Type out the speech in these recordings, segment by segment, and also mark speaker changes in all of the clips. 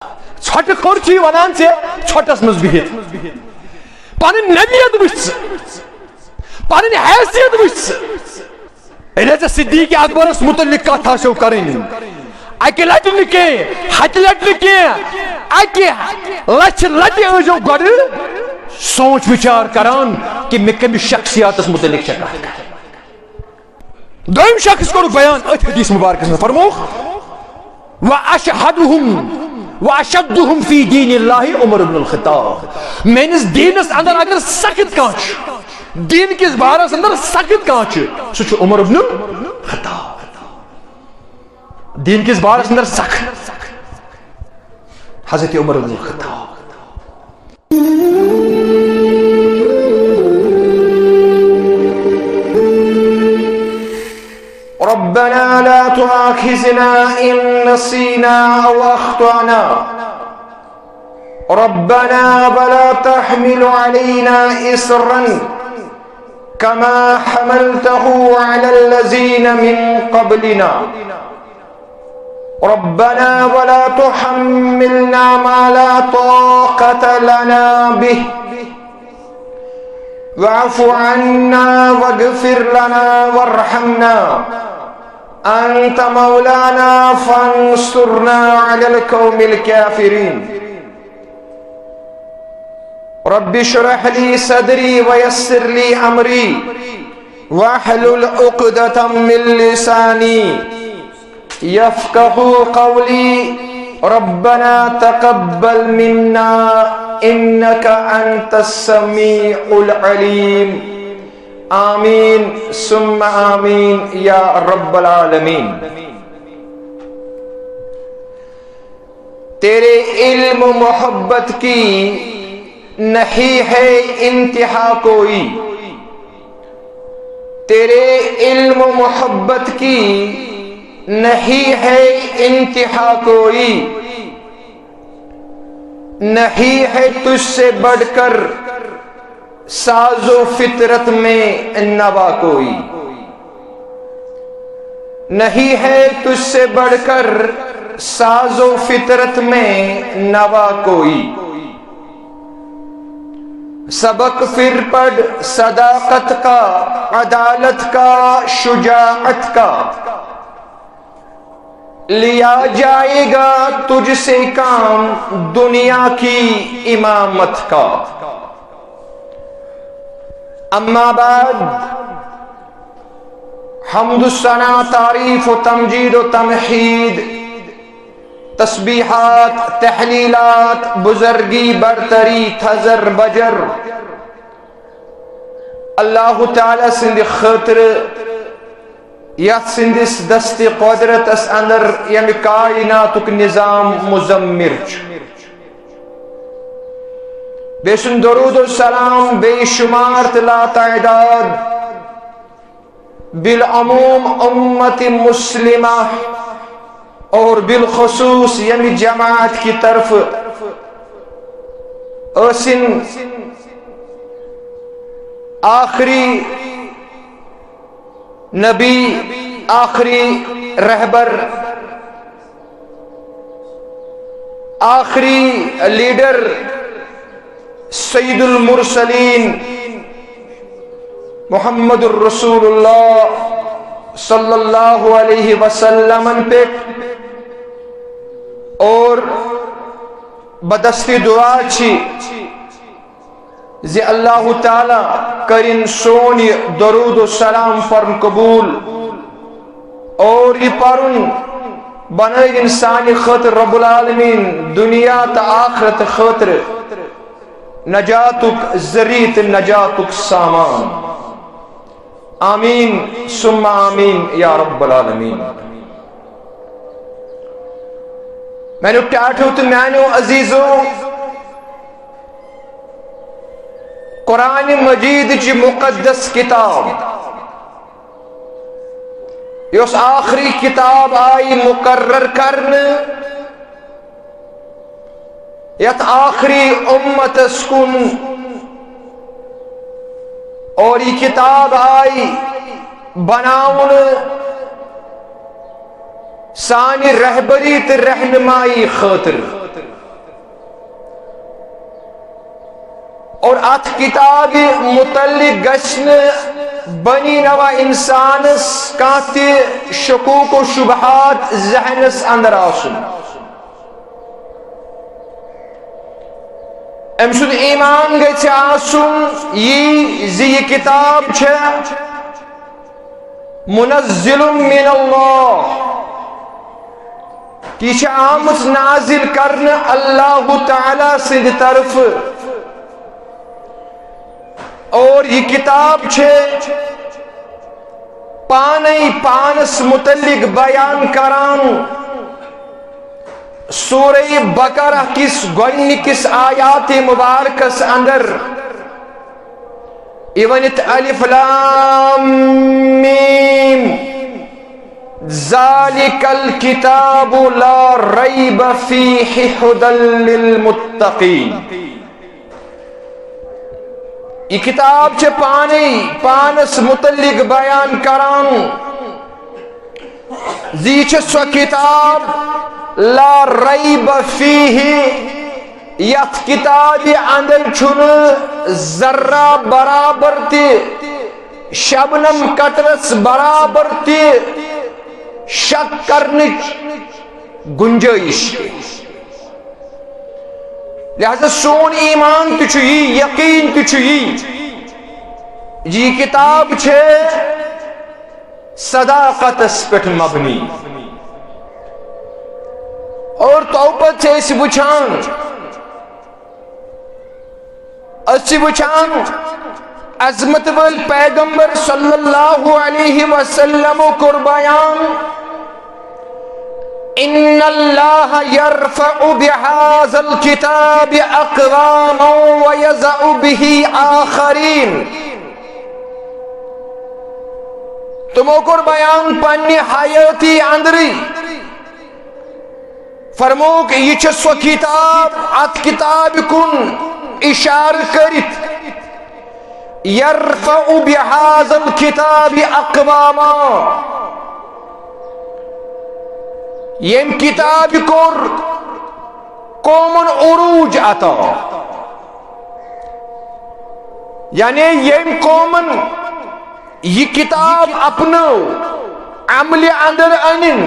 Speaker 1: چھٹ کھور چھ ونان ژے چھٹس مز بہت پن نبیت وچ پن حیثیت وچ ییٚلہِ ژےٚ صدیق اکبرس متعلق کتھ آسو کرٕنۍ اکہِ لٹہِ نہٕ کینٛہہ ہتہِ لٹہِ نہٕ کینٛہہ اکہِ لچھِ لٹہِ ٲسۍزیو گۄڈٕ سونچ وچار کران کہ مےٚ کٔمِس شخصیاتس متعلق چھےٚ کتھ کرٕنۍ دوٚیِم شخص کوٚرُکھ بیان أتھۍ حدیث مبارکس منٛز فرمووُکھ واشدهم فی دین اللہ عمر بن الخطاب میانس دینس اندر اگر سخت کان دین کس بارس اندر سخت کان سہ عمر بن الخطاب دین کس بارس اندر سخت حضرت عمر بن الخطاب
Speaker 2: ربنا لا تؤاخذنا إن نسينا أو أخطأنا ربنا ولا تحمل علينا إصرا كما حملته على الذين من قبلنا ربنا ولا تحملنا ما لا طاقة لنا به واعف عنا واغفر لنا وارحمنا أنت مولانا فانصرنا على القوم الكافرين رب اشرح لي صدري ويسر لي أمري واحلل عقدة من لساني يفقهوا قولي ربنا تقبل منا إنك أنت السميع العليم آمین ثم آمین یا رب العالمین تیرے علم و محبت کی نہیں ہے انتہا کوئی تیرے علم و محبت کی نہیں ہے انتہا کوئی نہیں ہے تجھ سے بڑھ کر ساز و فطرت میں نوا کوئی نہیں ہے تجھ سے بڑھ کر ساز و فطرت میں نوا کوئی سبق پھر پڑھ صداقت کا عدالت کا شجاعت کا لیا جائے گا تجھ سے کام دنیا کی امامت کا اما بعد حمد الثنا تعریف و تمجید و تمحید تسبیحات تحلیلات بزرگی برتری تھزر بجر اللہ تعالی سند خاطر یت سندس دست قدرت اس اندر یم کائناتک نظام مزمر بے سن درود و سلام بے شمار لا تعداد بالعموم امت مسلمہ اور بالخصوص یعنی جماعت کی طرف اسن آخری نبی آخری رہبر آخری لیڈر سید المرسلین محمد الرسول اللہ صلی اللہ علیہ وسلم پہ اور بدستی دعا چھی زی اللہ تعالی کرن سونی درود و سلام فرم قبول اور یہ پرن بنائی انسانی خاطر رب العالمین دنیا تا آخرت خاطر نجاتک ذریت نجاتک سامان آمین ثم آمین یا رب العالمین میں نے ٹاٹھو تو میانو عزیزو قرآن مجید جی مقدس کتاب یہ اس آخری کتاب آئی مقرر کرن یت آخری امت اسکن اور یہ کتاب آئی بناون سانی رہبری تے رہنمائی خاطر اور ات کتاب متعلق گژھن بنی نوا انسانس کانٛہہ شکوک و شبہات ذہنس اندر آسن. ام سند ایمان گژھِ آسن یہ زِ یہ کتاب چھ منزل من اللہ، یہ چھ آمت نازل کرنے اللہ تعالی سند طرف، اور یہ کتاب چھ پانے پانس متعلق بیان کران سورہ بقرہ کس گوڈنکس آیات مبارکس اندر ایونت الف لام میم ذالک الکتاب لا ریب فیہ ھدی للمتقین. یہ کتاب چھ پانے پانس متعلق بیان کران زی چھ سو کتاب لا ریب فیہ، یت کتاب اندر چھن ذرہ برابر تی شبنم قطرس برابر تی شک کرنچ گنجائش. لہذا سون ایمان تہ چھ یہ، یقین تہ چھ یہ کتاب چھ صداقتس پہ مبنی. اور توپت سے اس وچھان عظمت وال پیغمبر صلی اللہ علیہ وسلم کر بیان ان اللہ یرفع بہذا الکتاب اقواما ویضع بہ آخرین. تمو کر بیان پنی حیاتی اندری فرمو کہ یہ چھ سو کتاب، ات کتاب کن اشار کرت یرفع بہذا الکتاب اقواما، یم کتاب کور قومن عروج عطا، یعنی یم قومن یہ کتاب اپنو عمل اندر انن،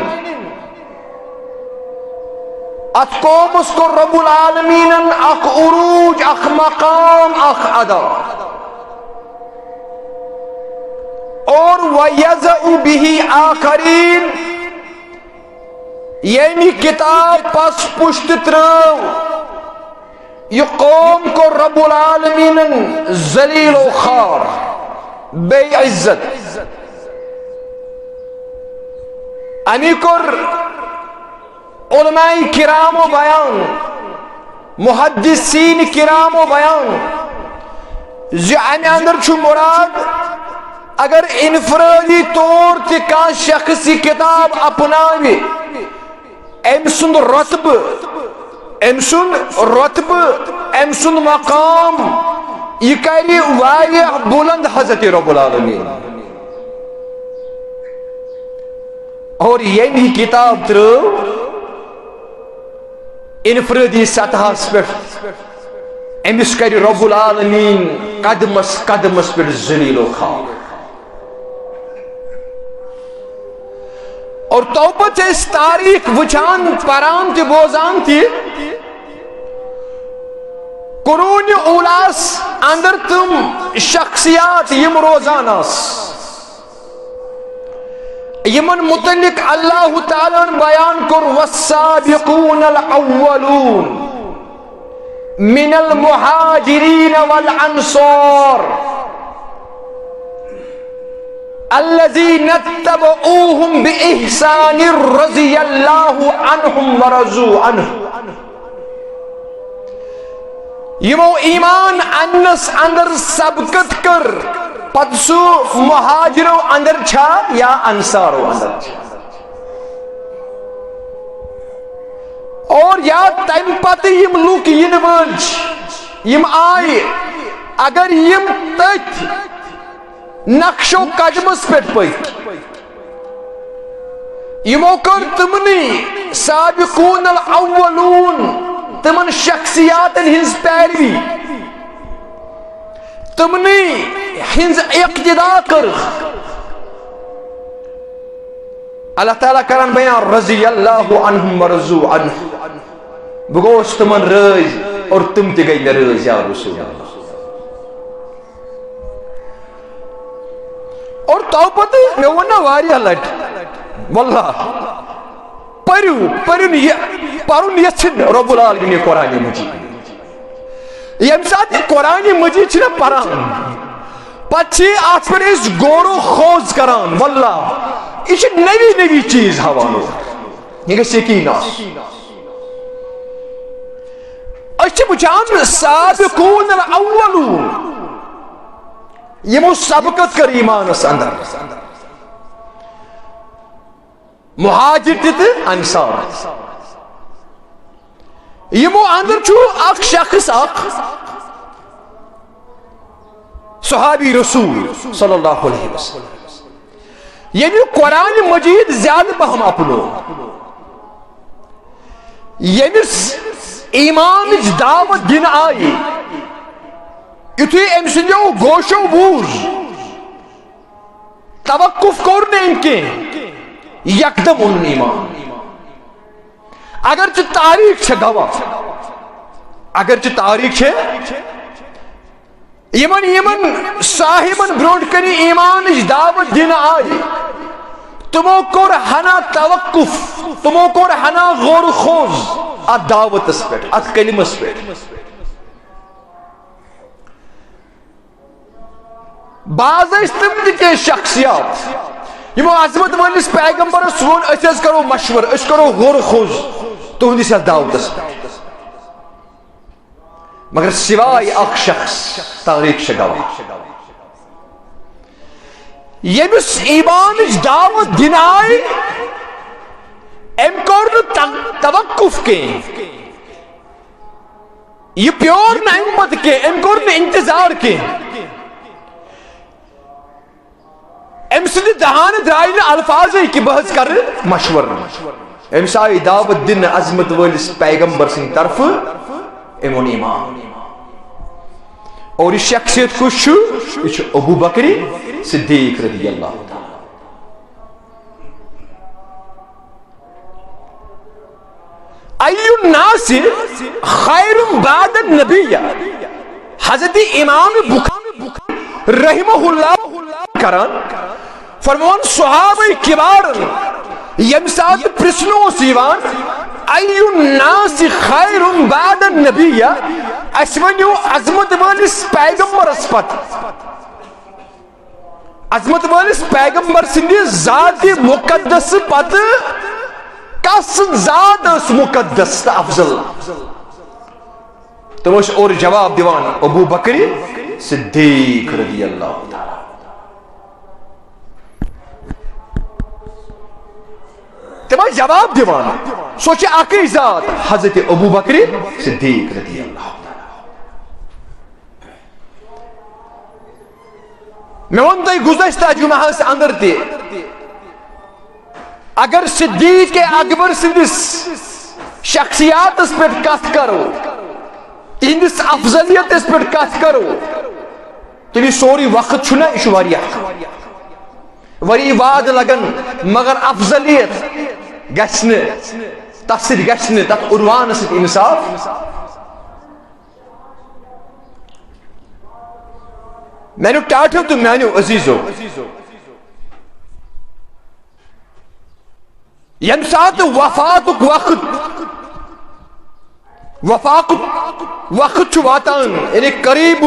Speaker 2: ات قومس کو رب العالمین اخ عروج، اخ مقام، اخ ادا، اور وَيَزَعُ بِهِ آخرین، یعنی کتاب پس پشت ترو یہ قوم کو رب العالمین ذلیل و خوار بے عزت. امی کر علماء کرام و بیان، محدثین کرام و بیان زِ امی اندر چھو مراد اگر انفرادی طور تے کان شخصی کتاب اپناوی ام سند رتب ام سند مقام یہ کری واریہ بلند حضرت رب العالمین. اور یہی کتاب ترو انفرادی سطح پہ امس کر رب العالمین قدمس قدمس پہ ذلیل و خوار. اور توپت اس تاریخ وچان پران تی بوزان تی قرون اولاس اندر تم شخصیات یم روزانس یمن متعلق اللہ تعالیٰ بیان کر والسابقون الاولون من المہاجرین والانصار الذین اتبعوهم بإحسان رضی اللہ عنہم ورضوا عنہ. یمو ایمان انس اندر سبقت کر پت سو مہاجرو اندر چھا یا انصارو اندر چھا، اور یا تیم پت یم لوک ین ورج یم آئے اگر یم تک نقش و قدمس پیٹ پک یمو کر تمنی سابقون الاولون تمن شخصیات ہنز پیروی تمنی ہنز اقتدا کر اللہ تعالیٰ کران بیان رضی اللہ عنہم ورضوا عنہ بہ گوس تمن رٲضۍ اور تم تہ گئی مے رٲضۍ یا رسول اللہ اور تو پتہ مے وننا واریاہ لٹ واللہ پرن یژھن رب العالمین قرآن مجید یم سات قرآن مجید چھنا پران پچھے آت پر اس غور و خوض کران واللہ یہ نوی چیز حوالو یہ گژھِ یقین آسُن وچھان سابقون الاولون یمو سبقت کر ایمانس اندر مہاجر تہ انصار یمو اندر چھو اخ شخص اخ صحابی رسول صلی اللہ علیہ وسلم یعنی قرآن مجید زیادہ پہم اپنو یمس ایمان دعوت دن آئی یتھے ام سندیو گوشو بوز توقف کور ام کی یکدم ان ایمان اگرچہ تاریخ چھ گواہ اگرچہ تاریخ چھ یمن صاحبن برونٹ کنی ایمان دعوت دن آئی تمو کور ہنا توقف تمو کور ہنا غور خوض ات دعوت اس پہ ات کلمس پہ بعض تم تہ شخصیات یمو عظمت ولس پیغمبرس ون اس کرو مشور اس کرو غور خوض تہندس دعوتس پہ مگر سوائے اخ شخص تاریخ گواہ یمس ایمان دعوت دن آئی ام کور توقف کی یہ پیور نہ امت کے ام کور انتظار کی ام سند دہان درائن الفاظ کی بحث کر مشور ام سائی دعوت دن عظمت ولس پیغمبر سن طرف امون ایمان اور اس شخصیت کچھ ابو بکر صدیق رضی اللہ تعالی ای الناس خیر بعد النبی حضرت امام بخاری رحمہ اللہ کران فرمان صحابہ کبار یم سات پرسنو سیوان ای الناس خیر بعد النبی اسونیو عظمت والس پیغمبر اسپت عظمت والس پیغمبر سندی ذات مقدس پت کس ذات اس مقدس افضل تم اور جواب دیوان ابو بکر صدیق رضی اللہ تعالی تم جواب دیوان سوچے اکی ذات حضرت ابو بکر صدیق رضی اللہ تعالی میں ون تھی گزشتہ جمعہ سے اندر تھی اگر صدیق اکبر سندس شخصیات اس پر کت کرو تہندس افضلیت اس پر کت کرو تیلی سوری وقت چھنا یہ واری واد لگن مگر افضلیت گھن تس گھن تک عنوان ست انصاف میانو ٹاٹھو تو میانو عزیزو یم سات وفات وقت چھ واتان یعنی قریب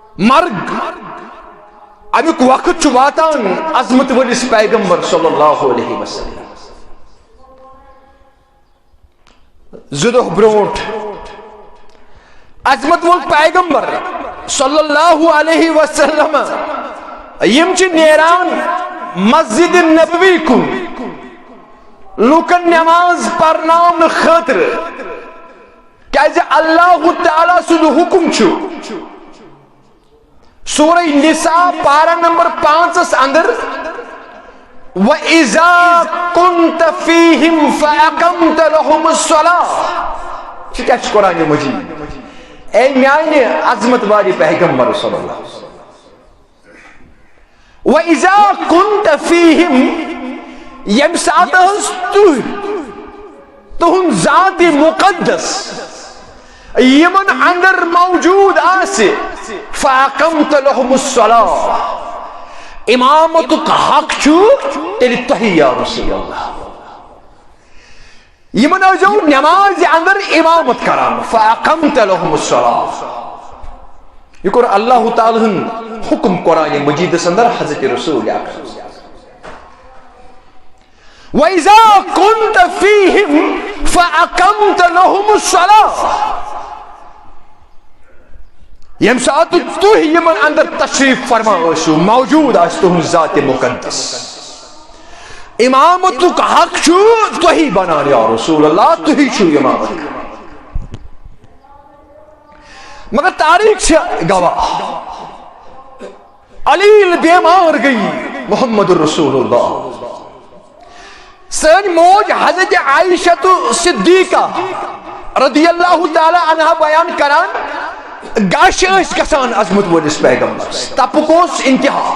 Speaker 2: المرگ امیک وقت چھ واتان عظمت ولس پیغمبر صلی اللہ علیہ وسلم زدہ برونٹ عظمت ول پیغمبر صلی اللہ علیہ وسلم یم چھ نیران مسجد نبوی کن لوکن نماز پرنام خاطر کیازِ اللہ تعالیٰ سُنٛد حکم چھُ سورہ نساء پارہ نمبر 5 اندر وَإِذَا كُنْتَ فِيهِمْ فَأَقَمْتَ لَهُمُ الصَّلَاةَ یہ کیا چھُ قرآن مجید اے میانی عظمت والی پیغمبر صلی اللہ علیہ وسلم وَإِذَا كُنْتَ فِيهِمْ یم ساتھ تہن ذات مقدس یمن اندر موجود آسے فَأَقَمْتَ لَهُمُ الصَّلَاةِ امامتک حق چھو تیلی تہی یا رسول اللہ یمن جو نماز اندر امامت کران فَأَقَمْتَ لَهُمُ الصَّلَاةِ یہ کور اللہ تعالیٰ حکم قرآن مجید اندر حضرت رسول اکرم وَإِذَا كُنْتَ فِيهِمْ فَأَقَمْتَ لَهُمُ الصَّلَاةِ یم ساتھ تو یمن اندر تشریف فرما اشو موجود آس تہن ذات مقدس امامتک حق چھو تو ہی بنان یا رسول اللہ تو ہی چھو امامت مگر تاریخ سے گواہ علیل بیمار گئی محمد الرسول اللہ سن موج حضرت عائشہ صدیقہ رضی اللہ تعالی عنہ بیان کران گاش اس گسان عظمت ولس پیغمبر تپکوس انتہا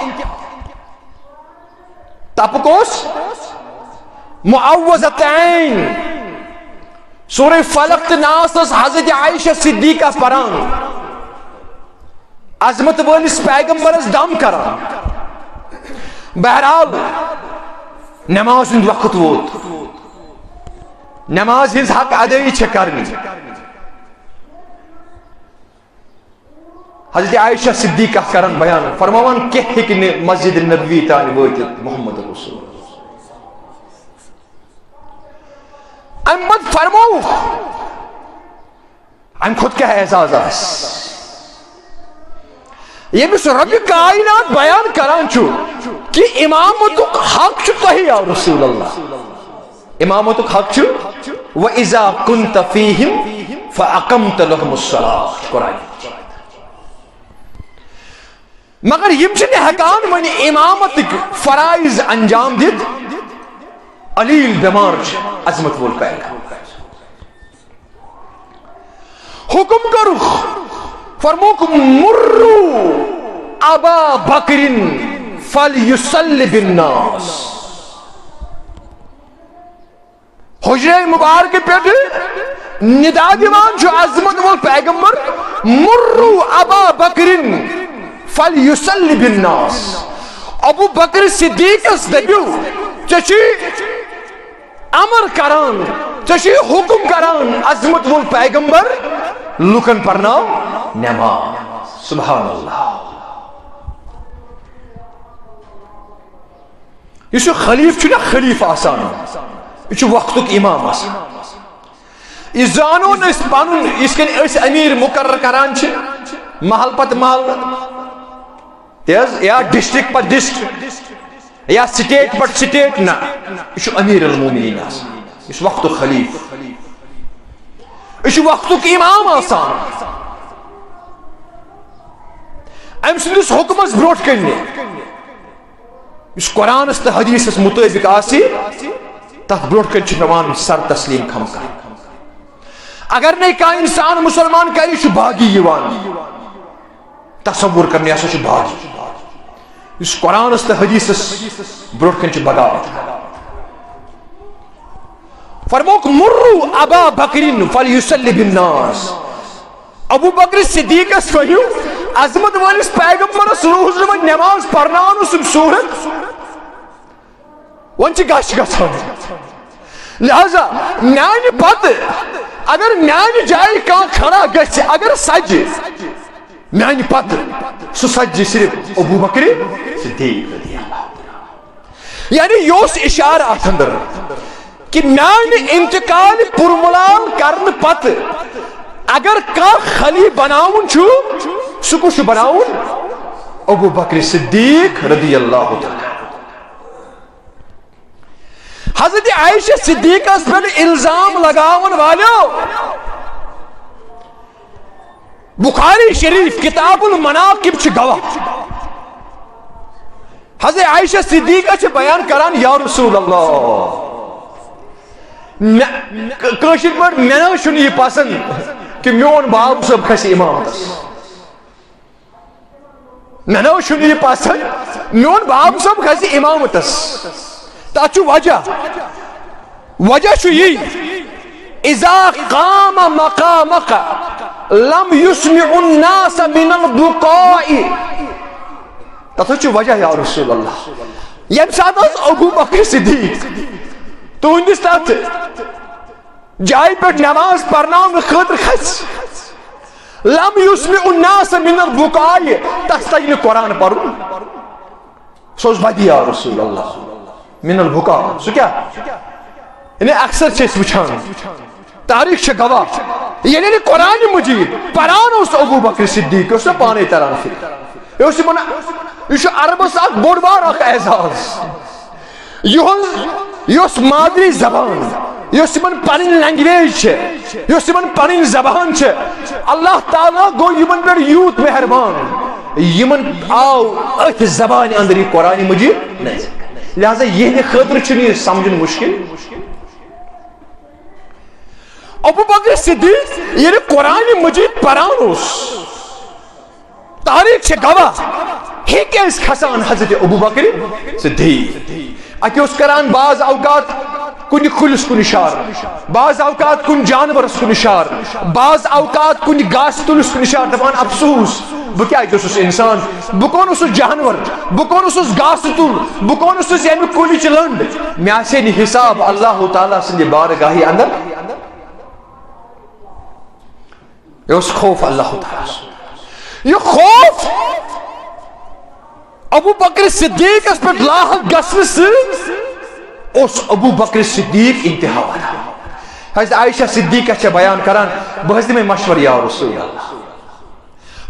Speaker 2: تپکوس معوذتین سورہ فلق ناس حضرت عائشہ صدیقہ پران عظمت ولس پیغمبرس دم کران بہرحال نماز ہند وقت ووت نماز ہز حق ادائی چھ کرنی حضرت عائشہ صدیقہ کرن بیان فرماوان کہ ہکن مسجد نبوی تان واتت محمد رسول امت فرمو ام خود کا اعزاز آس یہ مس رب کائنات بیان کران چھو کہ امامتک حق چھو تہی یا رسول اللہ امامتک حق چھو وَإِذَا كُنْتَ فِيهِمْ فَأَقَمْتَ لَهُمُ الصَّلَاةِ قرآن مگر یم چھنے حکان ونی امامتک فرائض انجام دید علیل بیمار عظمت وول پیغام حکم کرو فرموکم مرو ابا بکر فلیصلی بالناس حجرہ مبارک پیٹ ندا دیوان جو عظمت وول پیغمبر مرو ابا بکر فلیصلی بالناس ابو بکر صدیق اس دبیو چچی امر کران چچی حکم کران عظمت وول پیغمبر لکن پرناو نماز سبحان اللہ یہ خلیف چھنا خلیف آسان یہ وقتک امام آسان یہ زانون اس پانون اس کے اس امیر مقرر کران چھ محل پت محل یا ڈسٹرکٹ پر ڈسٹرکٹ یا سٹیٹ پر سٹیٹ نا یہ امیر المومنین آسان اس وقت خلیف یہ وقت امام آسان ام سندس حکمس بروٹ کرنے اس قرآن است حدیث اس مطابق آسی تک بروٹ کر چنوان سر تسلیم کھم کر اگر نہیں کا انسان مسلمان کری شو بھاگی یوان تصور کرنے ایسا شو بھاگی اس قرآن است حدیث اس بروٹ کر چن بغاوت فرموک مرو ابا بکرین فلیصلی بالناس ابو بکر صدیق اس فہیو عظمت والس پیغمبر روز نماز پرنان سم صورت ون گش گھان لہذا میانہ پتہ اگر میانہ جائے کان کھڑا گژھِ اگر سجہِ میانہ پتہ سہ سجہِ صرف ابو بکر صدیق یعنی یہ اشارہ ات اندر کہ میانہ انتقال پرملال کرن پتہ اگر کا خلی بناون چھو سکو شو بناون ابو بکر صدیق رضی اللہ تعالی حضرت عائشہ صدیقہ اس پر الزام لگاون والیو بخاری شریف کتاب المناقب چھ گواہ حضرت عائشہ صدیقہ چھ بیان کران یا رسول اللہ کاشر پر میں نہ شنو یہ پسند
Speaker 1: کہ میون باب صاحب کھسی امامتس مے نو چھُنہٕ یہِ پسند میون باب صاحب کھسی امامتس تتھ چھُ وجہ چھُ یی اذا قام مقامك لم يسمع الناس من البقاء تتھ چھُ وجہ یا رسول اللہ یم سات ابو بکر صدیق تہندس تتھ جائے پہ نماز پرناؤن خاطر کھس لم يسمع الناس من البقاء تس تگہ قرآن پرن سو بدی یا رسول اللہ من البقاء سو کیا یعنی اکثر چھ وچھان تاریخ گواہ یعنی قرآن مجید پران اس ابو بکر صدیق اس پانے تران فکر یہ عربس اخ بوڑ بار اخ اعزاز یہ مادری زبان یہ پن لینگویج یہ پن زبان اللہ تعالیٰ گو یمن پہ یوت مہربان یمن آو ات زبان اندر یہ قرآن مجید لہذا یہ خاطر چھ سمجھن مشکل ابو بکر صدیق یہ قرآن مجید پران اس تاریخ سے گواہ ہیک اس کھسان حضرت ابو بکر صدیق اکی اس کران بعض اوقات کن کھلس کن اشار بعض اوقات کن جانورس کن اشار بعض اوقات کن گاس تلس کن اشار دپان افسوس بہ کیا اس انسان بہ کون اس جانور بہ کون اس گاس تل بہ کون اس یمہ کلچ لنڈ مے آسے نہ حساب اللہ تعالیٰ سند بارگاہ اندر یہ اس خوف اللہ تعالیٰ یہ خوف ابو بکر صدیق اس پر لاحق گسن سے اس ابو بکر صدیق انتہا والا حضرت عائشہ صدیقہ چھے بیان کران بہت میں مشور یا رسول اللہ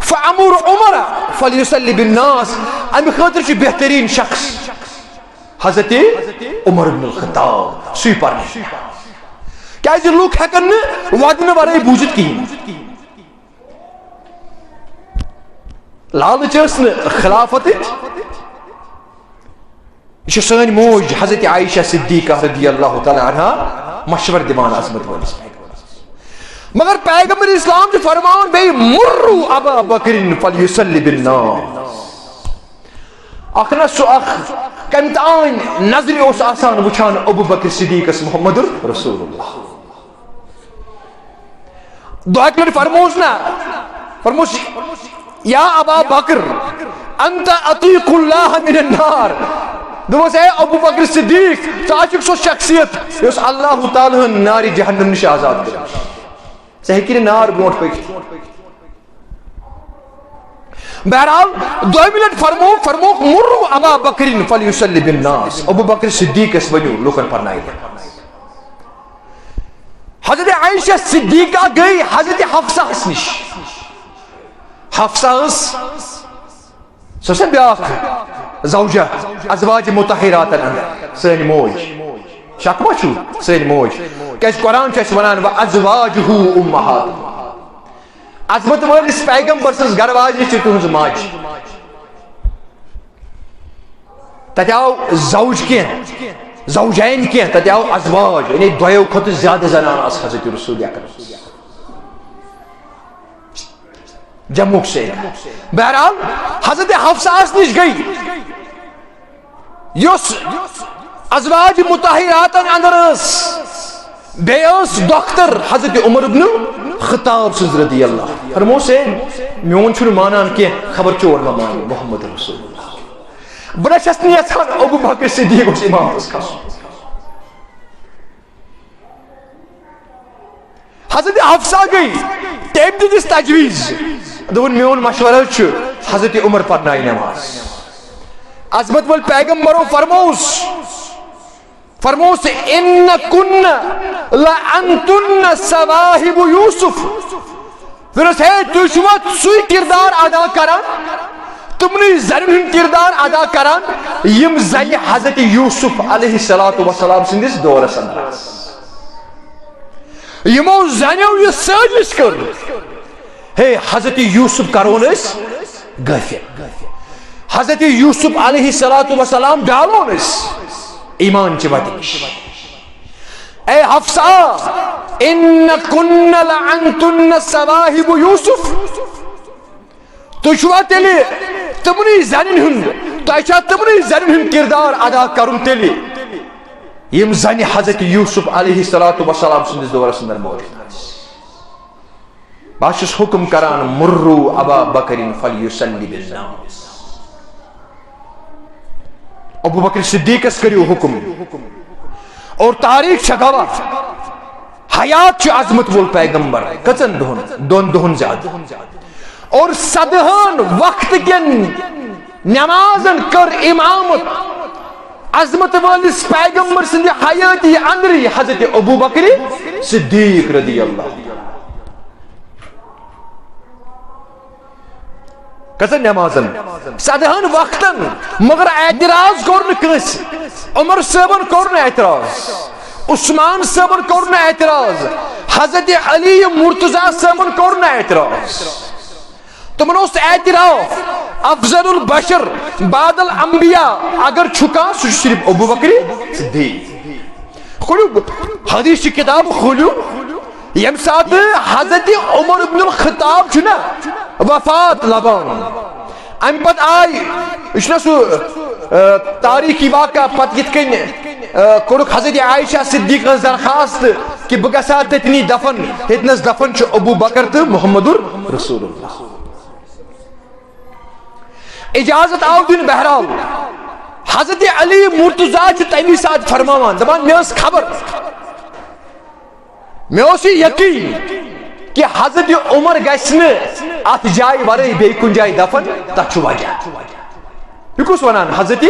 Speaker 1: فعمر عمر فلیسلی بالناس امی خاطر چھے بہترین شخص حضرت عمر بن الخطاب سوی پرنے کیا جو لوگ ہیکن وعدن ورائی بوجت کی لالچ خلافت یہ سن موج حضرت عائشہ صدیقہ رضی اللہ تعالی عنہ مشور دیوان عظمت ولس مگر پیغمبر اسلام جو فرمان بے مرو ابا بکر فلیصلی بالناس اخنا سو اخ کمتان نظر اس آسان وچھان ابو بکر صدیق اس محمد رسول اللہ دعا کر فرموس نا فرموس یا ابا بکر انت عتیق اللہ من النار دوس اے ابو بکر صدیق چاچک سو شخصیت اس اللہ تعالی نار جہنم نش آزاد کر سہی نار بروٹ پک بہرحال دو منٹ فرمو مرو ابا بکر فلیصلی بالناس ابو بکر صدیق اس ونیو لوکن پرنائی حضرت عائشہ صدیقہ گئی حضرت حفصہ نش حفصہ سوسن بیاکھ زوجہ ازواج مطہرات سن موج شک ما چھو سن موج کیس قرآن چھس ونان و ازواجہ امہات عظمت وٲلِس پیغمبر سٕنٛز گھر واجنہِ چھِ تُہنٛز ماجہِ تتہِ آو زوج کینٛہہ زوجین کینٛہہ تتہِ آو ازواج یعنی دۄیو کھۄتہٕ زیادٕ زنان آسہٕ حضرت رسول اکرم جموں سے بہرحال حضرت حفصہ نش گئی یس ازواج مطہرات اندر بیس دختر حضرت عمر بن خطاب سز رضی اللہ فرمو سے میون چھن مانان کی خبر چور ما مان محمد رسول اللہ بڑا شسنی یژھان ابو بکر صدیق اس امام اس کھسُن حضرت حفصہ گئی تم دس تجویز دون میون مشورہ چھ حضرت عمر پرنائی نماز عظمت وال پیغمبرو فرموس ان کن لانتن سواہب یوسف پھر ہے تو شما سوئی کردار ادا کران تمنی زرین کردار ادا کران یم زنی حضرت یوسف علیہ السلام سندس دورس اندر یمو زنیو یہ سازش کر ہے حضرت یوسف کرون اس غافل حضرت یوسف علیہ السلام ڈالون اس ایمان چی وطنش اے حفصہ ان کن لعنتن سواہب یوسف تو چھوا تیلی تمنی زنن ہند تو ایچا تمنی زنن ہند کردار ادا کرن تیلی یم زنی حضرت یوسف علیہ السلام سندس دورس اندر موجود باشس حکم کران مرو ابا بکر فلیسلی بالناس ابو بکر صدیق اس کریو حکم اور تاریخ شگوا حیات چھ عظمت وول پیغمبر کچن دون دہن زیادہ اور صدہن وقت کن نمازن کر امامت عظمت والس پیغمبر سندی حیاتی اندری حضرت ابو بکر صدیق رضی اللہ کسن نمازن صدہن وقتن مگر اعتراض کرن کس عمر صاحبن کرن اعتراض عثمان صاحبن کرن اعتراض حضرت علی مرتضی صاحبن کرن اعتراض تمن اس اعتراف افضل البشر بعد الانبیاء اگر چھکا سو صرف ابو بکر صدیق کھولو حدیث کتاب کھولو یم ساتھ حضرت عمر بن الخطاب چھنا وفات لبان ام پت آئی اشنا سو تاریخی واقعہ پت یت کن کورک حضرت عائشہ صدیق درخواست کہ بگسا تتنی دفن ہتنس دفن چھ ابو بکر تو محمد رسول اللہ اجازت آو دن بہرحال حضرت علی مرتضی چھ تمی ساتھ فرماوان دبان میں اس خبر میں اسی یقین کہ حضرت عمر گسن ات جائے ورے بے کن جائے دفن تچ وجہ یہ کس ونان حضرت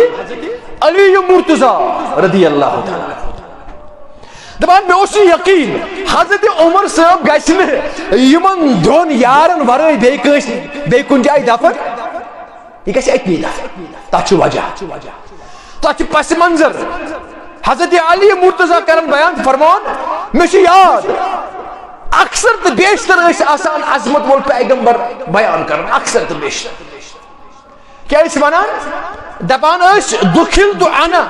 Speaker 1: علی مرتضی رضی اللہ تعالی دبان میں اسی یقین حضرت عمر صاحب گسن یمن دون یارن ورے بے کن جائے دفن یہ گھس اتنی دفن تچ وجہ تچ پس منظر حضرت علی مرتضی کرن بیان فرمان مجھے یاد اکثر تو بیشتر اس آسان عظمت وول پیغمبر بیان کرن اکثر تو بیشتر کیا اس ونان دپان اس دخلت انا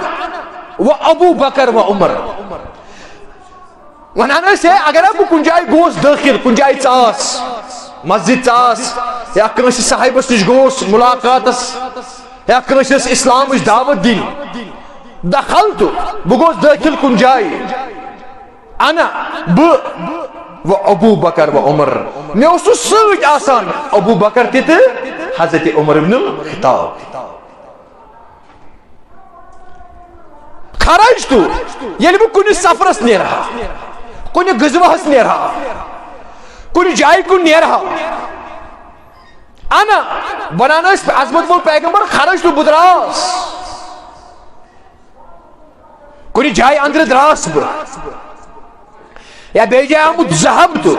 Speaker 1: و ابو بکر و عمر ونان اس ہے اگر اب کن جائے گوس داخل کن جائے چاس مسجد چاس یا کنس صاحبس نش گوس ملاقاتس یا کنس اسلام دعوت دین دخلت بگوس داخل کن جائے انا و ابو بکر و عمر میں اس سوچ آسان ابو بکر تیت حضرت عمر بن الخطاب خرج تو یعنی وہ کن سفرس نہیں رہا کن غزوہس نہیں رہا کن جائے کن نہیں رہا انا بنانا اس عظمت وول پیغمبر خرج تو بدراس کن جائے اندر دراس بر یا بے جائے آمد ذہب تو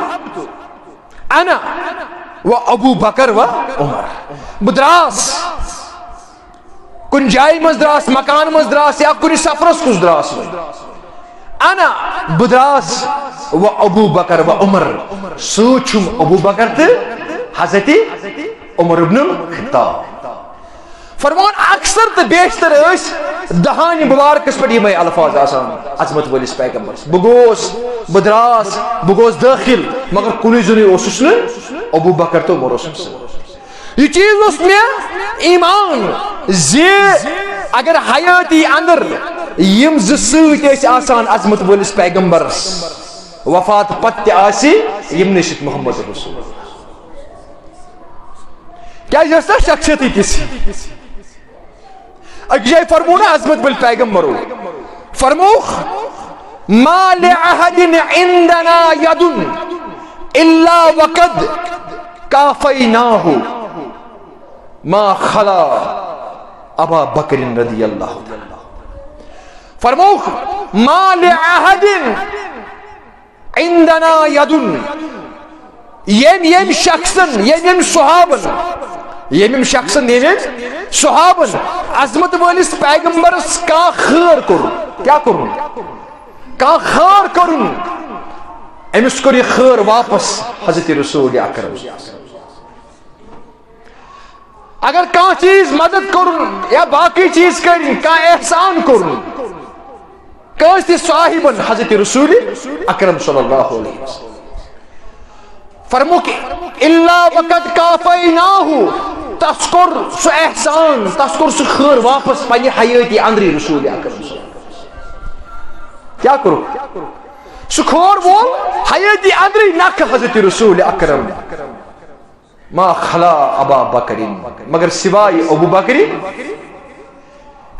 Speaker 1: انا و ابو بکر و عمر بدراس کن جائے مزدراس مکان مزدراس یا کن سفرس کس دراس انا بدراس و ابو بکر و عمر سوچم ابو بکر تے حضرت عمر بن الخطاب فرمان اکثر تو بیشتر اس دہانی مبارکس پر یہ الفاظ آسان عظمت ولس پیغمبر بگوس بدراس بگوس داخل مگر کنی زنی اوسس نے ابو بکر تو عمر اوسس یہ چیز اس میں ایمان زی اگر حیاتی اندر یم زسوت اس آسان عظمت ولس پیغمبر وفات پت آسی یم نشت محمد رسول کیا جیسا شخصیتی کسی اجائے فرمونا عظمت بالپیغمبر فرموخ ما لعہد عندنا ید الا وقد کافیناہ ما خلا ابا بکر رضی اللہ تعالی فرموخ ما لعہد عندنا ید یم شخصن یم صحابن یم شخصن یم صحابن عظمت والس پیغمبرس کا خیر کرن کیا کرن کا خیر کرن امس کر یہ خیر واپس حضرت رسول اکرم اگر کان چیز مدد کرن یا باقی چیز کرن کا احسان کرن کٲنٛسہِ صاحبن حضرت رسول اکرم صلی اللہ علیہ وسلم فرموک الا وقد کافیناہو تس کور سُہ احسان تس کور سُہ خیر واپس پننہِ حیٲتی اندری رسول اکرم صلی اللہ علیہ وسلم کیا کرو سُہ کھور وول حیٲتی اندری نکھ حضرت رسول اکرم ما خلا ابا بکرین مگر سوائے ابو بکری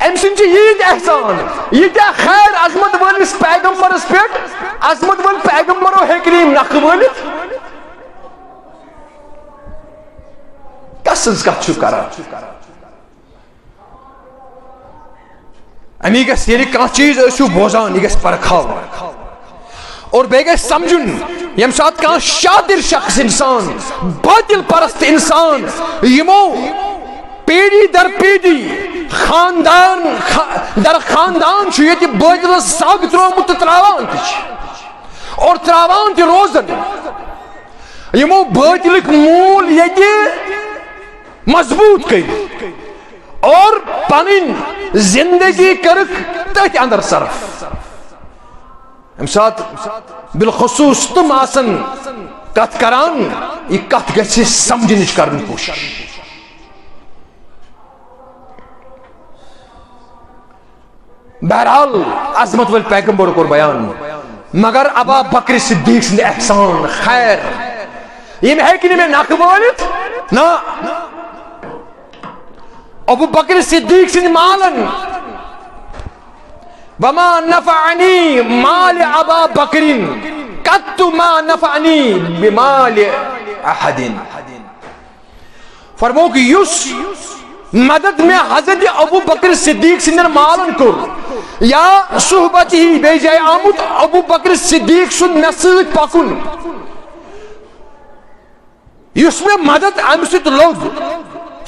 Speaker 1: ام سن یہ احسان یہ خیر عظمت ولس پیغمبرس پہ عظمت ول پیغمبرو ہیکریم نکھ ولت کس کت کران امی گھس یعنی کانٛہہ چیز ٲسِو بوزان یہ گژھِ پرکھاوُن اور بیٚیہِ گژھِ سمجھُن ییٚمہِ ساتہٕ کانٛہہ شادر شخص انسان باطل پرست انسان یمو پیڑھی در پیڑھی خاندان در خاندان چھُ ییٚتہِ باطلس سگ ترومُت تہٕ تراوان تہِ چھِ اور تراوان تہِ روزن یمو باطلٕکۍ موٗل ییٚتہِ مضبوط کٔرۍ اور پنٕنۍ زندگی کٔرٕکھ تٔتھۍ اندر صرف ام سات بالخصوص تم آسن کت کران یہ کت گژھِ سمجھنٕچ کرن کوشش بہرحال عظمت ول پیغمبر کور بیان مگر ابا بکر صدیق سند احسان خیر یم ہیکہ نہٕ مےٚ نکھٕ وٲلِتھ نا ابو بکر صدیق سند مالن وما نفعنی مال ابا بکر قط ما نفعنی بمال احد فرموک یس مدد میں حضرت ابو بکر صدیق سندن مالن کور یا صحبت ہی بے جائے آمد ابو بکر صدیق سن مے سۭتۍ پکن یس میں مدد ام سۭتۍ لوگ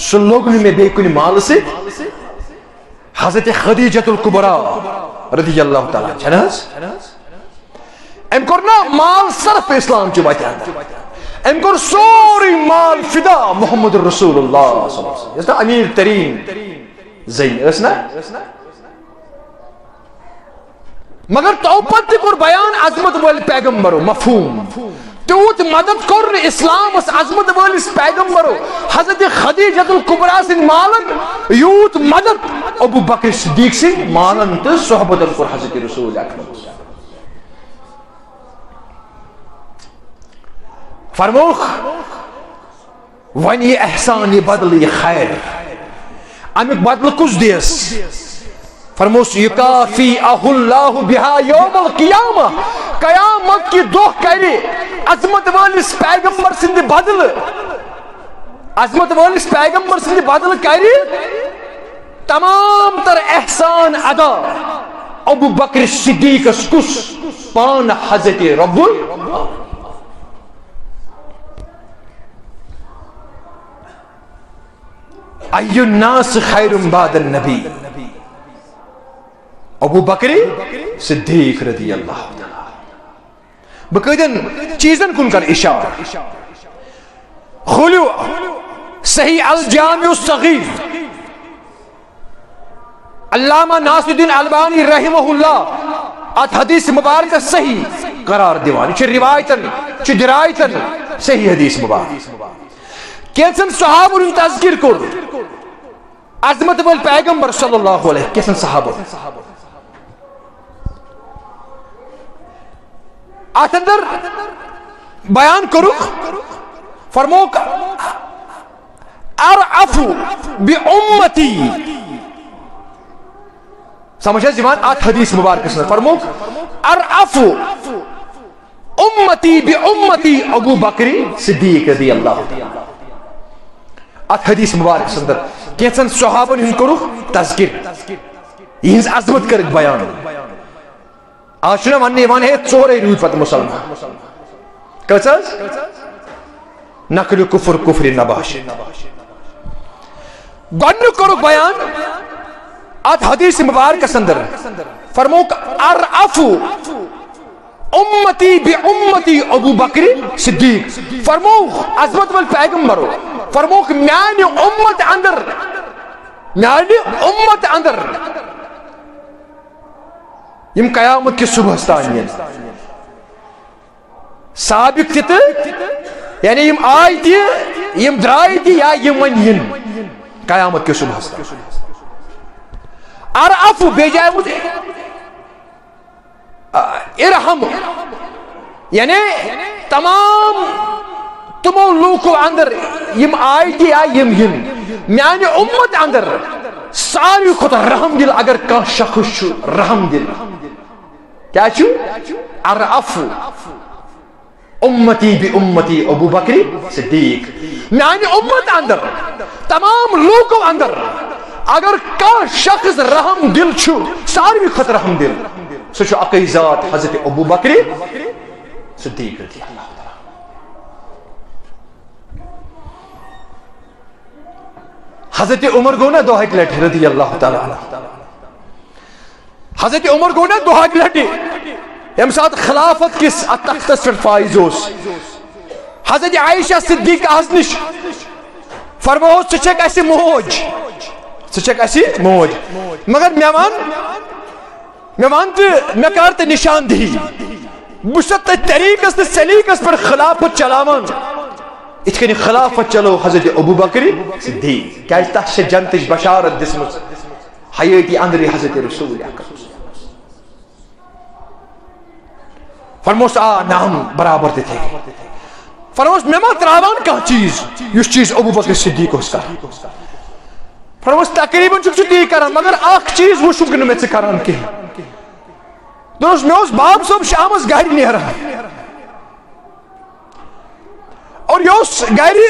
Speaker 1: سُہ لوگ نہٕ مےٚ بیٚیہِ کُنہِ مالہٕ سۭتۍ حضرت خدیجۃ الکبریٰ رضی اللہ تعالیٰ چھنا ام کور نا مال صرف اسلام چہ وتہ اندر ام کور سوری مال فدا محمد رسول اللہ صلی اللہ علیہ وسلم امیر ترین زین اس نا مگر تو پتہ کور بیان عظمت ول پیغمبرو مفہوم تیوت مدد کور اسلام اس عظمت ولس پیغمبرو حضرت خدیجۃ الکبریٰ سن مالن یوت مدد ابو بکر صدیق سن مالن تو صحبت کور حضرت رسول اکرم فرموخ ون یہ احسان یہ بدل یہ خیر امیک بدل کس دیس فرموس یکافی اہ اللہ بہا یوم القیامہ قیامت کی دہ کرے عظمت والس پیغمبر سند بدل عظمت والس پیغمبر سند بدل کرے تمام تر احسان ادا ابو بکر صدیق کس پان حضرت رب ای الناس خیر بعد النبی ابو بکر صدیق رضی اللہ تعالی بقیدن چیزن کن کر اشارہ خلو صحیح الجامع الصغیر علامہ ناصر الدین البانی رحمہ اللہ ات حدیث مبارک صحیح قرار دیوان چھ روایتن چھ درایتن صحیح حدیث مبارک کیسن صحابہ ان تذکر کر عظمت ول پیغمبر صلی اللہ علیہ کیسن صحابہ ات اندر بیان کرو فرموک ارعف بامتی سمجھا زمان آت حدیث مبارک سنر فرموک ارعف امتی بامتی ابو بکر صدیق رضی اللہ تعالی آت حدیث مبارک سنر کیسن صحابن ہن کرو تذکر یہ عظمت کرک بیان آج چھنا وننے وان ہے ژورے روٗدۍ پتہٕ مسلمان کٔژ حظ نقل کفر کفر نباش گۄڈنیُک کوٚرُکھ بیان ات حدیث مبارکس اندر فرموک ارعف امتی بامتی ابو بکر صدیق فرموک عظمت ول پیغمبرو فرموک میانہ امت اندر یم قیامت کے صبح تان سابق تہ یعنی یم آئی تہ یم درائے تہ یا یم ون ین قیامت کے صبح ارعف بے جائے ارحم یعنی تمام تمو لوکو اندر یم آئی تہ یا یم ین میانہ امت اندر ساروی کھوتہ رحم دل اگر کان شخص رحم دل کیا ارعف امتی بی امتی ابو بکر صدیق میانہ امت اندر تمام لوکو اندر اگر کان شخص رحم دل چھو ساروی کھوتہ رحم دل سو چھو اکی ذات حضرت ابو بکر صدیق رضی اللہ تعالی. حضرت عمر گو نا دہک لٹ رضی اللہ تعالی عنہ. حضرت عمر گو نا دہک لٹ یم سات خلافت کس تختس پہ فائز اس حضرت عائشہ صدیق از نش فرمو ثک اس موج ثک اس موج مگر مے ون تو مے کر تو نشاندہی بس طریقس تو سلیقس پر خلافت چلاوان ات کن خلافت چلو حضرت ابو بکر صدیق کیا تس جنتچ بشارت دسمت حیاتی اندر حضرت رسول اکرم فرموس آ نام برابر تھے فرموس میں ما تراوان کا چیز اس چیز ابو بکر صدیق اس کا فرموس تقریباً چھک تی کران مگر اخ چیز وہ چھک نہ میں کران کی دوست میں اس باب صاحب شامس گاڑی نہیں رہا اور یہ اس گاڑی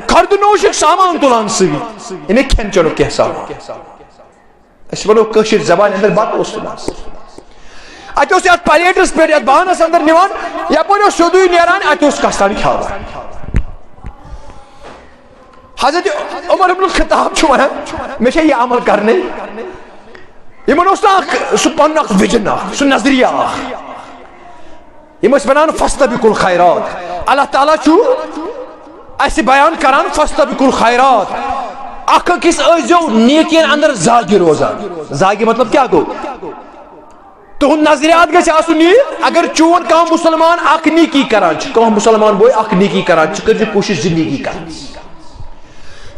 Speaker 1: خرد نوش سامان تلان سی انہیں کھین چلو کیا سامان اس بلو کشیر زبان اندر بات اس تلان سی اتو سے پلیٹس پہ یت بانس اندر نیوان یا پورے سودوی نیران اتو اس کستانی کھاوا. حضرت عمر بن الخطاب چھو ہے میں یہ عمل کرنے یہ منوس سو پن ویژن سو نظریہ یہ بنان فاستبقوا الخیرات اللہ تعالیٰ چھو ایسے بیان کران فاستبقوا الخیرات اخ کس ازو نیکین اندر زاگی روزان زاگی مطلب کیا گو تو نظریات گھس آسن یہ اگر چون کم مسلمان اخ نیکی کران کم مسلمان بوئے اخ نیکی کران کر کوشش زندگی کران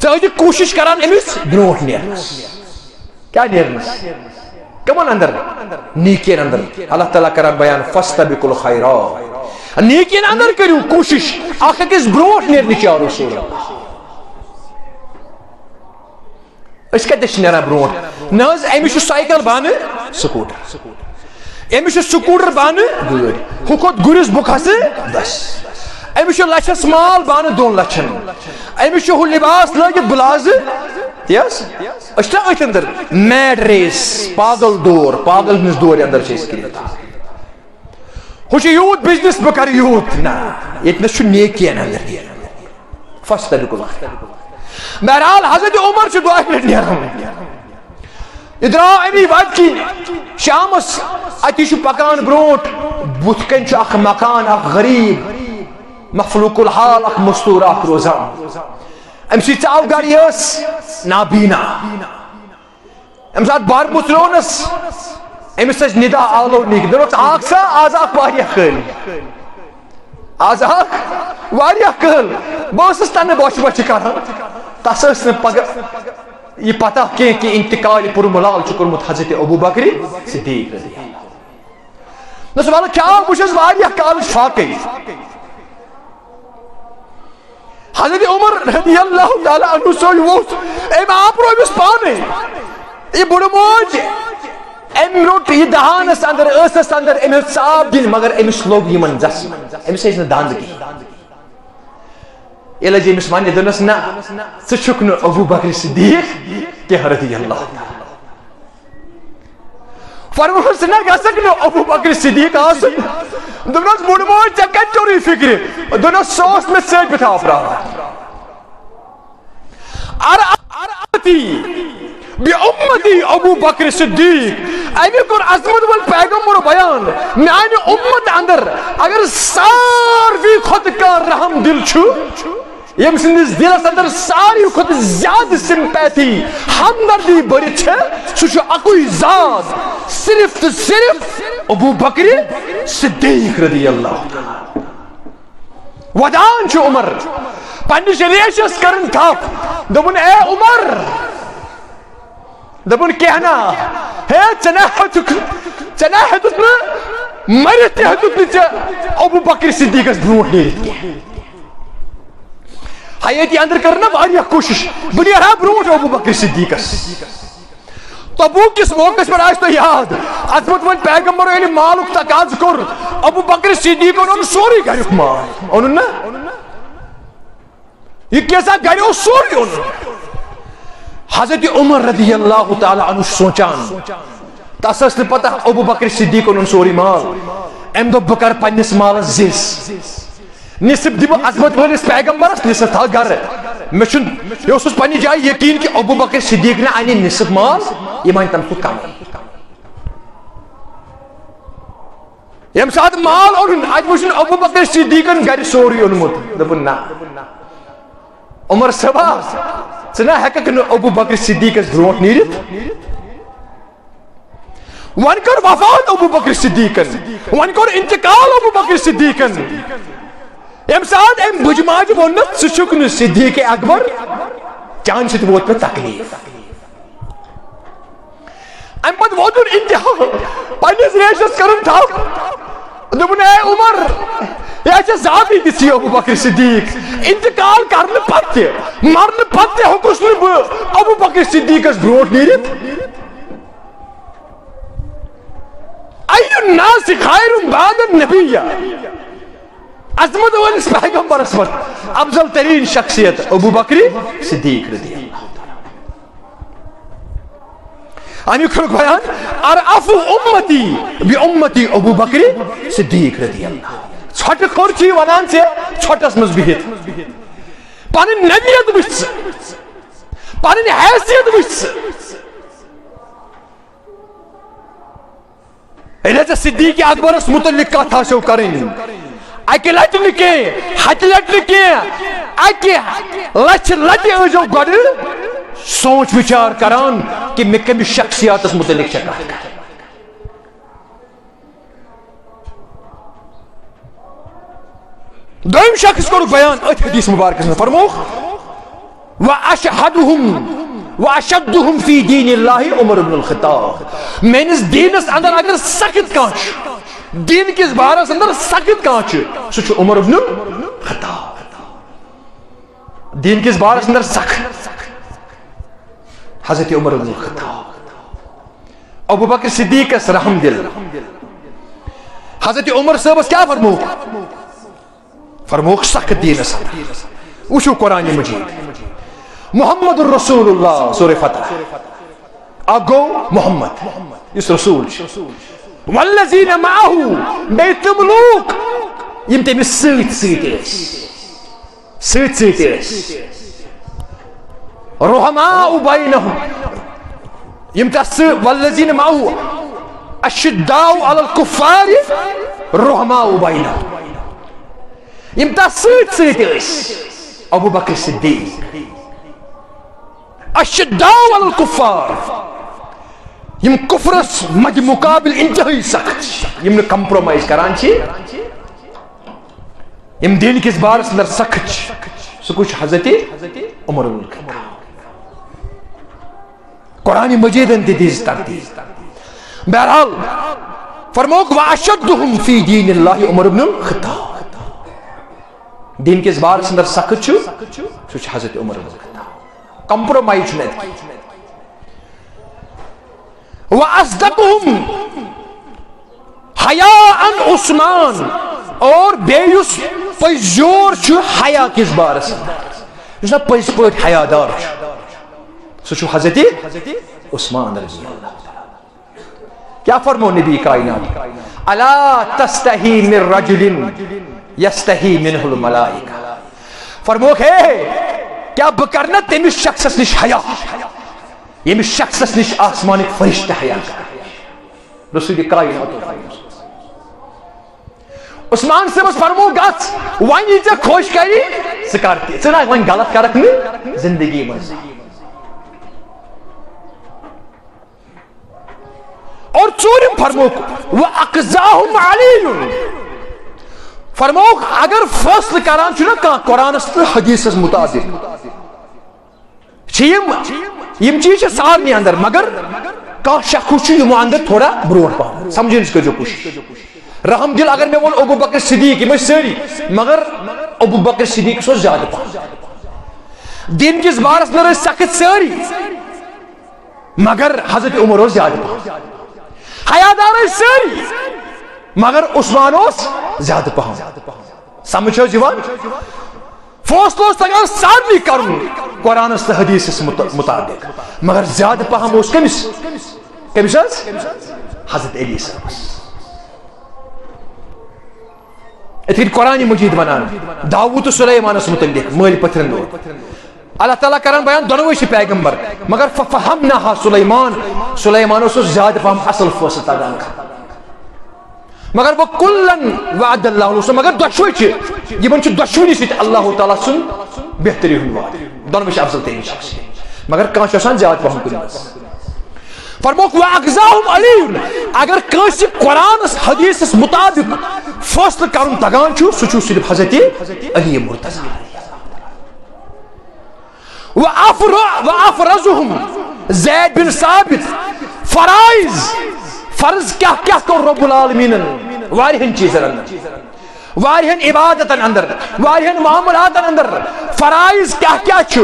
Speaker 1: ثے کوشش کران امس برونٹ نیرنس کیا نیرنس کمن اندر نیکین اندر اللہ تعالیٰ کران بیان فاستبقوا الخیرات نیکین اندر کریو کوشش اخ کس برونٹ نیرنچ یا رسول اللہ اس کتش نیران برونٹ ناز امس سائیکل بان سکوٹر امس سکوٹر بان گٲڑۍ ہُہ کھوت گُرِس بہٕ کھسہٕ بس امس لچھس مال بان 2 لچھن امس ہُہ لباس لٲگِتھ بلازٕ یس أسۍ چھِ أتھۍ اندر میڈ ریس پاگل دور پاگل ہٕنٛدِس دورِ اندر چھِ أسۍ کٔرِتھ ہُہ چھُ یوٗت بِزنس بہٕ کرٕ یوٗت نہ ییٚتنس چھُ نیکین اندر فاستبقوا الخیرات. بہرحال حضرت عمر چھُ دۄہہِ لٹہِ نیران یہ درا امی وات کی شامس اتی چھُ پکان برونٹ بُتھ کن چھُ اکھ مکان اکھ غریب مخلوق الحال اکھ مستور اکھ روزان ام سی ژاو گری ٲس نابینا ام سات بار پُژرونس امس ٲسۍ ندا آلو نِک دوٚپُس اکھ سا آز اکھ واریاہ کٲلۍ آز اکھ واریاہ کٲلۍ بہٕ ٲسٕس تنہٕ بۄچھِ بۄچھِ کران تس ٲس نہٕ پگاہ یہ پتہ کہ انتقال پر ملال چکرمت حضرت ابو بکر صدیق رضی اللہ. نہ سوال کیا بچس واریاہ کال فاقی حضرت عمر رضی اللہ تعالی عنہ سوئی وہ ایم آپ رو امس پانے یہ بڑ موج ام روٹ یہ دہانس اندر ٲسس اندر امس صاف دل مگر امس لوگ یمن زس امس ٲسۍ نہٕ دند کی یہ لجی امس ونہِ دونس نہ ژٕ چھُکھ نہٕ ابو بکر صدیق کینٛہہ رضی اللہ تعالی فرموس نہ گژھکھ نہٕ ابو بکر صدیق آسُن دوٚپنس بوٚڑ موج ژےٚ کتہِ ژوٚرُے فکرِ دوٚپنس سُہ اوس مےٚ سۭتۍ پٮ۪ٹھ آفراوان بی امتی ابو بکر صدیق امی کور عظمت وال پیغمبر بیان میانہ امت اندر اگر ساروی کھۄتہٕ کانٛہہ رحم دل چھُ یم سندس دلس اندر ساری کھت زیادہ سمپیتھی ہمدردی بھرت سہ اکوئی ذات صرف تو صرف ابو بکر صدیق رضی اللہ ودان چھ عمر پنس ریشس کرن تھپ دپن اے عمر دپن کہنا ہے چنا ہتک مرت تہ ہتک ژےٚ ابو بکر صدیقس برونٹ نیرت حیاتی اندر کرنا واریاہ کوشش بہ نیرہا برونٹ ابو بکر صدیقس تبوک کس موقع پر آج تو یاد عظمت ون پیغمبر یعنی مالک تقاض کر ابو بکر صدیق ان سوری گھریک مال اون نا یہ کیسا گھر سوری اون حضرت عمر رضی اللہ تعالی عنہ سوچان تس ٲس نہٕ پتہ ابو بکر صدیق اون سوری مال ام دۄپ بہٕ کرٕ پننس مالس زِس نصف دِبہٕ عظمت وٲلِس پیغمبرس نصف تھاو گرٕ مےٚ چھُنہٕ اوسُس پننہِ جایہِ یقیٖن کہِ ابو بکر صدیق نہ انہِ نصف مال یہِ انہِ تمہِ کھۄتہٕ کم ییٚمہِ ساتہٕ مال اوٚنُن اتہِ وٕچھُن ابو بکر صدیقن گرِ سورُے اوٚنمُت دوٚپُن نہ عمر صٲبا ژٕ نہ ہیٚککھ نہٕ ابو بکر صدیقس برونٛٹھ نیٖرِتھ وۄنۍ کٔر وفات ابو بکر صدیقن وۄنۍ کوٚر انتقال ابو بکر صدیقن یم ساتھ ام بج ماج وونت ژٕ چھُکھ نہٕ صدیق اکبر چانہِ سۭتۍ ووت مےٚ تکلیف ام پتہٕ ووتُن انتہا پننس ریشس کرُن تھپ دوٚپُن اے عمر یہ چھےٚ ذاتی دِژی ابو بکر صدیق انتقال کرنہٕ پتہٕ تہِ مرنہٕ پتہٕ تہِ ہیوٚکُس نہٕ بہٕ ابو بکر صدیقس برونٛٹھ نیٖرِتھ أي الناس خير بعد النبي عظمت وٲلِس پیغمبرس پتہٕ افضل ترین شخصیت ابو بکر صدیق رضی اللہ امیُک کھُنُک بیان ارعف امتی بامتی ابو بکر صدیق رضی اللہ ژھۄٹہٕ خور چھِ ونان ژےٚ ژھۄٹس منٛز بِہِتھ پنٕنۍ نبیت وٕچھ ژٕ پنٕنۍ حیثیت وٕچھ ژٕ ییٚلہِ ژےٚ صدیق اکبرس متعلق کتھ آسیو کرٕنۍ اکہِ لٹہِ نہٕ کینٛہہ ہتہِ لٹہِ نہٕ کینٛہہ اکہِ لچھِ لٹہِ ٲسۍزیو گۄڈٕ سونچ وچار کران کہ مےٚ کٔمِس شخصیاتس متعلق چھےٚ کتھ کرٕنۍ دوٚیِم شخص کوٚرُکھ بیان أتھۍ حدیث مبارکس منٛز فرمووُکھ واشدهم فی دین اللہ عمر بن الخطاب میٲنِس دیٖنس اندر اگر سخت کانٛہہ چھُ دین کس بارس اندر سخت کانٛہہ چھُ سُہ چھُ عمر بن الخطاب دین کس بارس اندر سخت حضرت عمر بن الخطاب ابو بکر صدیقس رحم دل حضرت عمر صٲبس کیٛاہ فرمووُکھ سخت دیٖنس اندر وٕچھِو قرآن مجید محمد الرسول اللہ سورہ فتح اکھ گوٚو محمد یُس رسول چھُ والذین معه بیٚیہِ تِم لوٗکھ یِم تٔمِس سۭتۍ ٲسۍ رحماء بینہم یِم تس والذین معه اشداء علی الکفار رحماء بینہم یِم تس سۭتۍ ٲسۍ ابو بکر صدیق اشداء علی الکفار یم کفرس مد مقابل انتہائی سخت یم نہ کمپرومائز کران چھ یم دین کس بارس اندر سخت سہ کچھ حضرت عمر بن الخطاب قرآن مجید ان دِژ ترتیب بہرحال فرمووُکھ واشدهم فی دین اللہ عمر بن الخطاب دین کس بارس اندر سخت چھُ سہ چھُ حضرت عمر بن الخطاب کمپرومائز چھُنہٕ وَأَصْدَقُهُمْ حَيَاءً عثمان اور بیٚیہِ یُس پٔزیور چھُ حیا کِس بارس یُس نا پٔزۍ پٲٹھۍ حیا دار چھُ سُہ چھُ حضرت عثمان رضی اللہ کیا فرمو نبی کائنات الا تستحی من رجل یستحی منہ الملائکہ فرموکھ ہے کیا بہٕ کرٕ نا تٔمِس شخصس نش حیا ییٚمِس شخصس نش آسمانٕکۍ فرشتہٕ حیا کران رسول کائنات عثمان صاحب فرمو گژھ ون یہ خوش کری ثہ کر تہ ژٕ نہ ون غلط کرکھ نہ زندگی مز. اور ژوٗرِم فرموک وَأَقْزَاهُمْ عَلِيٌّ فرموک اگر فیصلہ کران چھُ نہ کانٛہہ قرآنس تہٕ حدیثس مطابق چھِ یِم چیٖز چھِ سارنٕے اندر مگر کانٛہہ شخص چھُ یِمو اندر تھوڑا برونٛٹھ پہم سمجھنٕچ کٔرۍزیو کوٗشش. رحم دل اگر مےٚ ووٚن ابو بکر صدیق یِم ٲسۍ سٲری مگر ابو بکر صدیق اوس زیادٕ پہم. دین کِس بارس منٛز ٲسۍ سخت سٲری مگر حضرت عمر اوس زیادٕ پہم. حیادار ٲسۍ سٲری مگر عثمان اوس زیادٕ پہم. سمجھ چھِ حظ یِوان؟ فٲصلہٕ اوس تگان سارنٕے کرُن قرآنس تہٕ حدیثس مطابق مگر زیادٕ پہم اوس کٔمِس حظ حضرت علی صاحبس. اتھ کٔنۍ قرآن مجید ونان داوود تہٕ سلیمانس متعلق مٲلۍ پٔتھرن دور اللہ تعالیٰ کران بیان دۄنوے چھِ پیغمبر مگر ففہمناہا سلیمان اوس زیادٕ پہم اصل فٲصلہٕ تگان مگر وَكُلًّا وَعَدَ اللَّهُ الْحُسْنَى مگر دۄشوے چھِ یِمن چھُ دۄشوٕنی سۭتۍ اللہ تعالیٰ سُنٛد بہتری ہُنٛد وعدٕ دۄنوے چھِ افضل ترین شخص مگر کانٛہہ چھُ آسان زیادٕ پہم کُنہِ منٛز. فرموک وَأَقْزَاهُمْ عَلِيٌّ اگر کٲنٛسہِ قرآنس حدیثس مطابق فٲصلہٕ کرُن تگان چھُ سُہ چھُ صرف حضرت علی مرتضیٰ. وَأَفْرَزُهُمْ زید بن ثابت فرض کیا کوٚر رب العالمیٖنن واریاہن چیٖزن اندر واریاہن عبادتن اندر واریاہن معاملاتن اندر فرائض کیا چھُ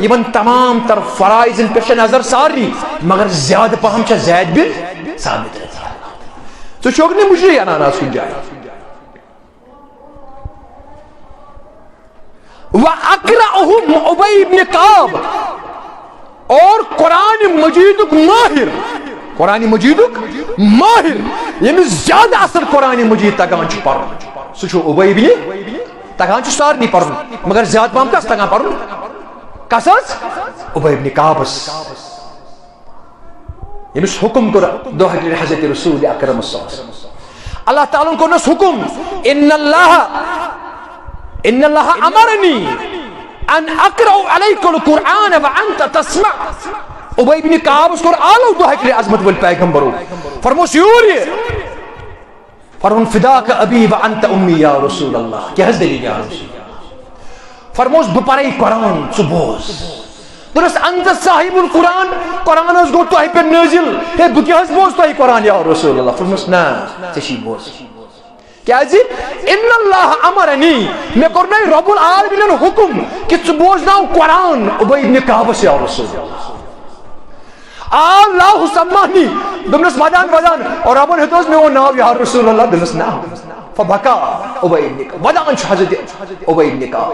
Speaker 1: یِمن تمام تر فرائضن پٮ۪ٹھ چھِ نظر سارنٕے مگر زیادٕ پہم چھےٚ زید بن ثابت رضی اللہ. ژٕ چھُکھ نہٕ مُجری انان آز کُنہِ جایہِ. وَأَقْرَأُهُمْ اُبَيْ بن کعب اور قرآن مجیدُک ماہر ییٚمِس زیادٕ اصل قرآن مجید تگان چھُ پرُن سُہ چھُ اُبَی بن تگان چھُ سارنٕے پرُن مگر زیادٕ پہم کس تگان پرُن کس حظ اُبَی بن کعبس ییٚمِس حُکم کوٚر دۄہ حضرت رسول اکرم صلی اللہ علیہ وسلم اللہ تعالیٰ کوٚرنس حُکم ان اللہ امرنی ان اقرأ علیک القرآن وانت تسمع. اُبَی بن کعبس کوٚر آلو دۄہ عظمت وٲلۍ پیغمبرو فرموس یور یہِ فرمون فداک ابی وانت امی یا رسول اللہ کیٛاہ حظ دلیٖل یا رسول فرموس بہٕ پرے قرآن ژٕ بوز. دوٚپنس انت صاحب القرآن قرآن حظ گوٚو تۄہہِ پٮ۪ٹھ نٲزِل ہے بہٕ کیٛاہ حظ بوز تۄہہِ قرآن یا رسول اللہ فرموس نہ ژےٚ چھی بوز کیٛازِ ان اللہ امرنی مےٚ کوٚرنَے رب العالمیٖنن حُکم کہِ ژٕ بوزناو قرآن اُبَی بن کعبس یا رسول اللہ. اللہ سمانی دوٚپنس ودان اور ربن ہیوٚتنس مےٚ ووٚن ناو یا رسول اللہ دوٚپنس نا فبکا اُبَی بن کعب ودان چھُ حضرت اُبَی بن کعب.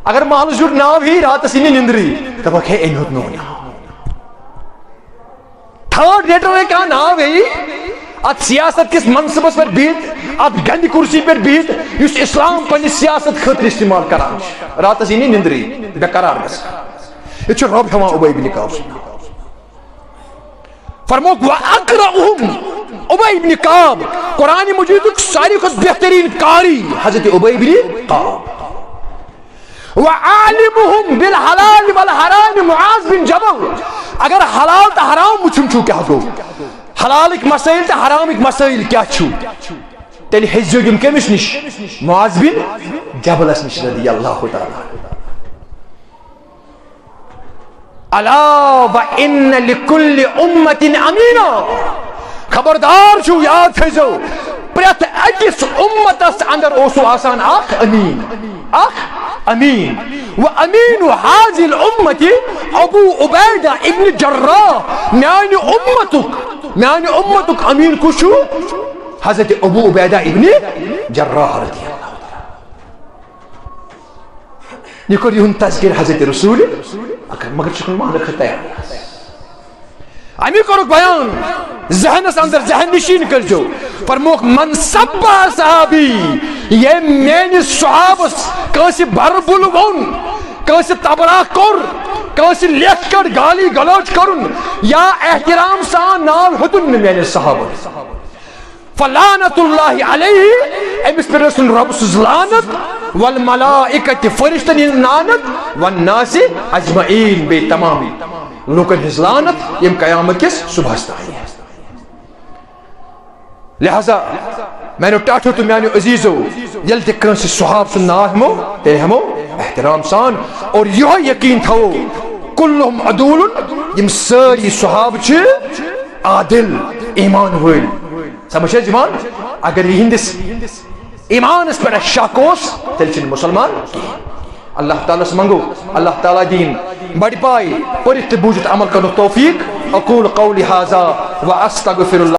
Speaker 1: اگر محلس جُڑ ناو ہی راتس یی نہٕ نِندرٕے دپکھ ہے أمۍ ہیوٚت میون ناو. تھٲرڈ لیٹر کانٛہہ ناو ہیٚیہِ ات سیاست کس منصبس پہ بہت ات گند کرسی پہ بہت اس اسلام پنس سیاست خاطر استعمال کران راتس یی نہٕ نِندرٕے بے قرار گژھان. یہ چھُ رب ہٮ۪وان اُبَی بن کعب فرموک وَأَقْرَأُهُمْ اُبَی بن کعب قرآن مجیدُک ساروی کھۄتہٕ بہترین قاری حضرت اُبَی بن کعب. وَعَالِمُهُمْ بِالْحَلَالِ وَالْحَرَامِ مُعاذ بن جبل اگر حلال تو حرام وٕچھُن چھُو کیٛاہ گوٚو حلالٕکۍ مسائل تو حرامٕکۍ مسائل کیٛاہ چھُو تیٚلہِ ہیٚزیو یِم کٔمِس نِش معاذ بن جبلس نِش رضی اللہ تعالیٰ. الا وان لكل امة امینہ خبردار چھو یاد تھٲیزیو پرٛٮ۪تھ أکِس اُمتس اندر اوسو آسان اکھ امین وامین هذه الامة ابو عبیدہ ابن جراح میانہِ امتُک امین کُس چھُ حضرت ابو عبیدہ ابن جراح رضی اللہ. یہ کوٚر یِہُنٛد تذکر حضرت رسول مگر چھُکھ نہٕ ماننہٕ خٲطرٕ تیار امی کوٚرُکھ بیان ذہنس اندر ذہن نشین کٔرزیو فرموکھ من سبہ صحابی ییٚمۍ میٲنِس صحابس کٲنٛسہِ بربُل ووٚن کٲنٛسہِ تبراہ کوٚر کٲنٛسہِ لیکھ کٔڑ گالی گلوچ کوٚرُن یا احترام سان ناو ہیوٚتُن نہٕ میٲنِس صحابس فلعنت اللہ علیہ امس پر رسول رب سز لعنت والملائکۃ فرشتن لعنت والناس اجمعین بے تمام لوکن ہز لعنت یم قیامت کس صبح تائیں. لہذا میں نے ٹاٹھو تو میانو عزیزو یل تہ کنس صحاب سن ناو ہمو تے ہمو احترام سان اور یہ یقین تھو کلہم عدول یم ساری صحاب چھ عادل ایمان ول. سمجھ ایمان اگر ہندس ایمان اس پر شک اس تیل چھ مسلمان. اللہ تعالیٰ سے منگو اللہ تعالیٰ دین بڑی پائی پرت بوجت عمل کرنے توفیق. اقول قولی ھذا واستغفر اللہ.